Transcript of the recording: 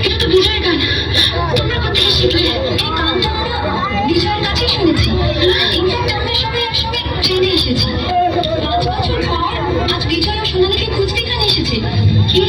এটা তো বিজয়ের গান। তোমরা কোথায় শিখলে? এই গানটা আমরা বিজয়ের কাছে শুনেছি। ইনফ্যাক্ট আমরা সবাই একসঙ্গে ট্রেনে এসেছি। 5 বছর পর আজ বিজয় ও সোনালীকে খুঁজতে এখানে এসেছে। কি